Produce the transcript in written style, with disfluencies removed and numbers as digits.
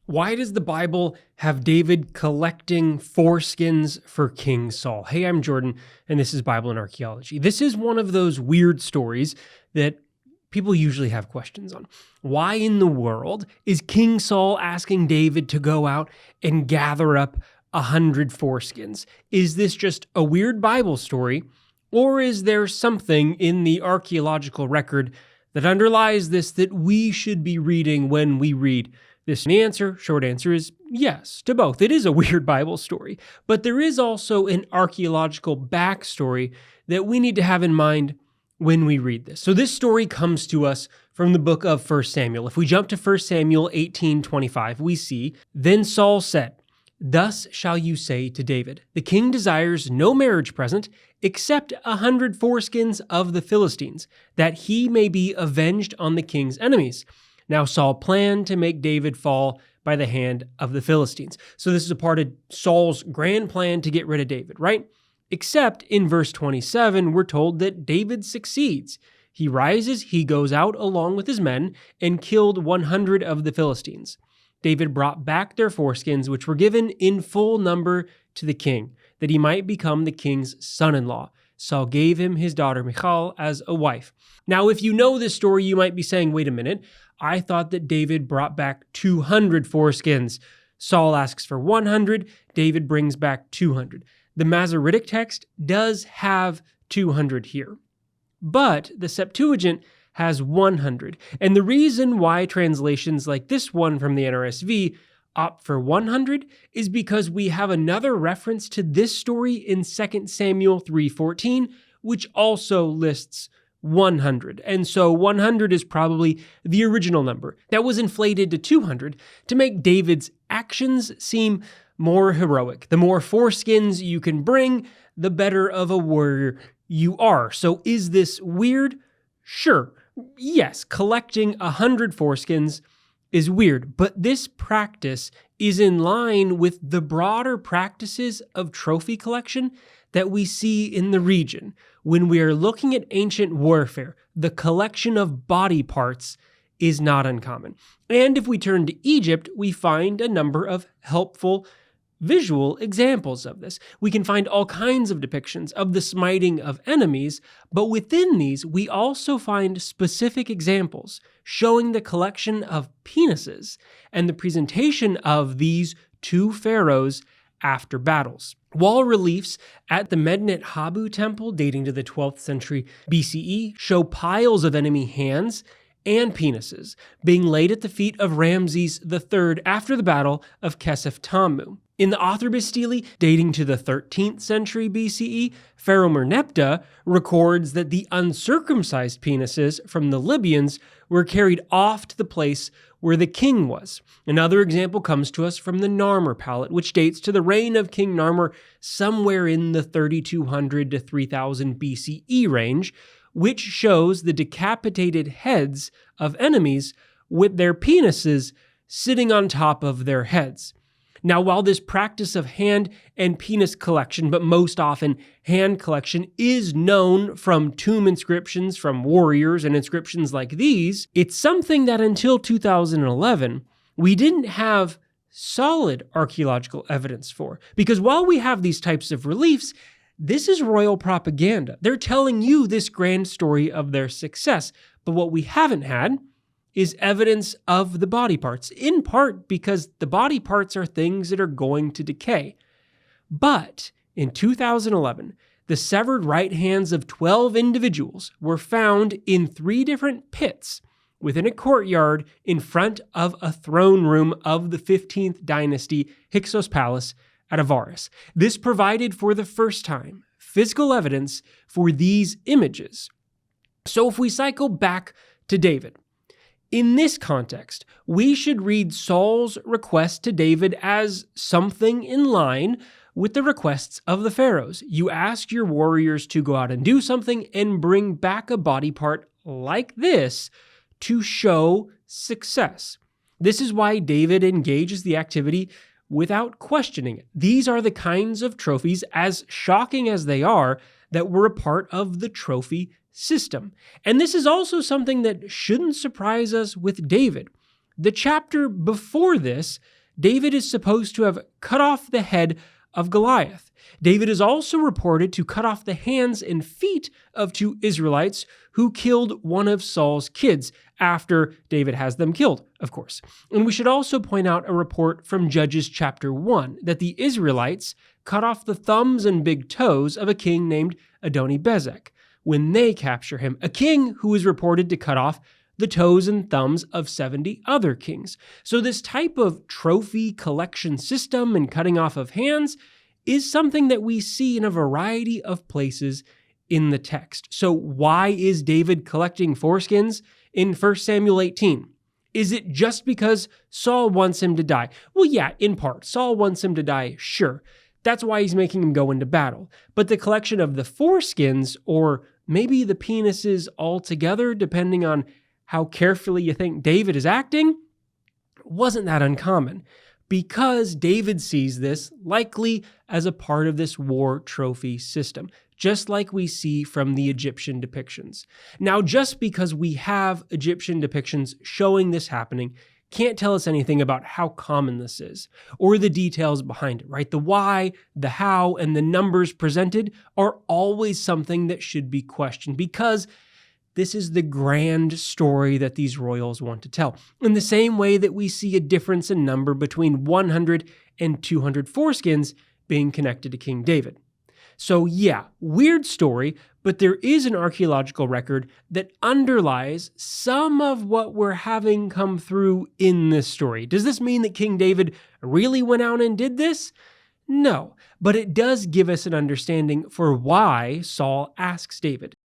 Why does the Bible have David collecting foreskins for King Saul? Hey, I'm Jordan, and this is Bible and Archaeology. This is one of those weird stories that people usually have questions on. Why in the world is King Saul asking David to go out and gather up 100 foreskins? Is this just a weird Bible story, or is there something in the archaeological record that underlies this that we should be reading when we read this? And the short answer is yes to both. It is a weird Bible story, but there is also an archaeological backstory that we need to have in mind when we read this. So this story comes to us from the book of 1 Samuel. If we jump to 1 Samuel 18:25, we see, "Then Saul said, 'Thus shall you say to David, the king desires no marriage present except 100 foreskins of the Philistines, that he may be avenged on the king's enemies.' Now Saul planned to make David fall by the hand of the Philistines." So this is a part of Saul's grand plan to get rid of David, right? Except in verse 27, we're told that David succeeds. He rises, he goes out along with his men, and killed 100 of the Philistines. David brought back their foreskins, which were given in full number to the king, that he might become the king's son-in-law. Saul gave him his daughter Michal as a wife. Now, if you know this story, you might be saying, wait a minute, I thought that David brought back 200 foreskins. Saul asks for 100, David brings back 200. The Masoretic text does have 200 here, but the Septuagint has 100. And the reason why translations like this one from the NRSV opt for 100 is because we have another reference to this story in 2 Samuel 3:14, which also lists 100. And so 100 is probably the original number that was inflated to 200 to make David's actions seem more heroic. The more foreskins you can bring, the better of a warrior you are. So is this weird? Sure. Yes, collecting 100 foreskins is weird, but this practice is in line with the broader practices of trophy collection that we see in the region. When we are looking at ancient warfare, the collection of body parts is not uncommon. And if we turn to Egypt, we find a number of helpful visual examples of this. We can find all kinds of depictions of the smiting of enemies, but within these, we also find specific examples showing the collection of penises and the presentation of these to pharaohs after battles. Wall reliefs at the Medinet Habu temple dating to the 12th century BCE show piles of enemy hands and penises being laid at the feet of Ramses III after the Battle of Kesef Tamu. In the Autharbis stele, dating to the 13th century BCE, Pharaoh Merneptah records that the uncircumcised penises from the Libyans were carried off to the place where the king was. Another example comes to us from the Narmer palette, which dates to the reign of King Narmer somewhere in the 3200 to 3000 BCE range, which shows the decapitated heads of enemies with their penises sitting on top of their heads. Now, while this practice of hand and penis collection, but most often hand collection, is known from tomb inscriptions from warriors and inscriptions like these, it's something that until 2011, we didn't have solid archaeological evidence for. Because while we have these types of reliefs, this is royal propaganda. They're telling you this grand story of their success. But what we haven't had is evidence of the body parts, in part because the body parts are things that are going to decay. But in 2011, the severed right hands of 12 individuals were found in 3 different pits within a courtyard in front of a throne room of the 15th dynasty Hyksos Palace at Avaris. This provided for the first time physical evidence for these images. So if we cycle back to David, in this context, we should read Saul's request to David as something in line with the requests of the pharaohs. You ask your warriors to go out and do something and bring back a body part like this to show success. This is why David engages the activity without questioning it. These are the kinds of trophies, as shocking as they are, that were a part of the trophy system. And this is also something that shouldn't surprise us with David. The chapter before this, David is supposed to have cut off the head of Goliath. David is also reported to cut off the hands and feet of 2 Israelites who killed one of Saul's kids after David has them killed, of course. And we should also point out a report from Judges chapter 1 that the Israelites cut off the thumbs and big toes of a king named Adoni-Bezek when they capture him, a king who is reported to cut off the toes and thumbs of 70 other kings. So this type of trophy collection system and cutting off of hands is something that we see in a variety of places in the text. So why is David collecting foreskins in 1 Samuel 18? Is it just because Saul wants him to die? Well, yeah, in part. Saul wants him to die, sure. That's why he's making him go into battle. But the collection of the foreskins, or maybe the penises altogether, depending on how carefully you think David is acting, wasn't that uncommon, because David sees this likely as a part of this war trophy system, just like we see from the Egyptian depictions. Now, just because we have Egyptian depictions showing this happening can't tell us anything about how common this is, or the details behind it, right? The why, the how, and the numbers presented are always something that should be questioned, because this is the grand story that these royals want to tell. In the same way that we see a difference in number between 100 and 200 foreskins being connected to King David. So yeah, weird story, but there is an archaeological record that underlies some of what we're having come through in this story. Does this mean that King David really went out and did this? No, but it does give us an understanding for why Saul asks David.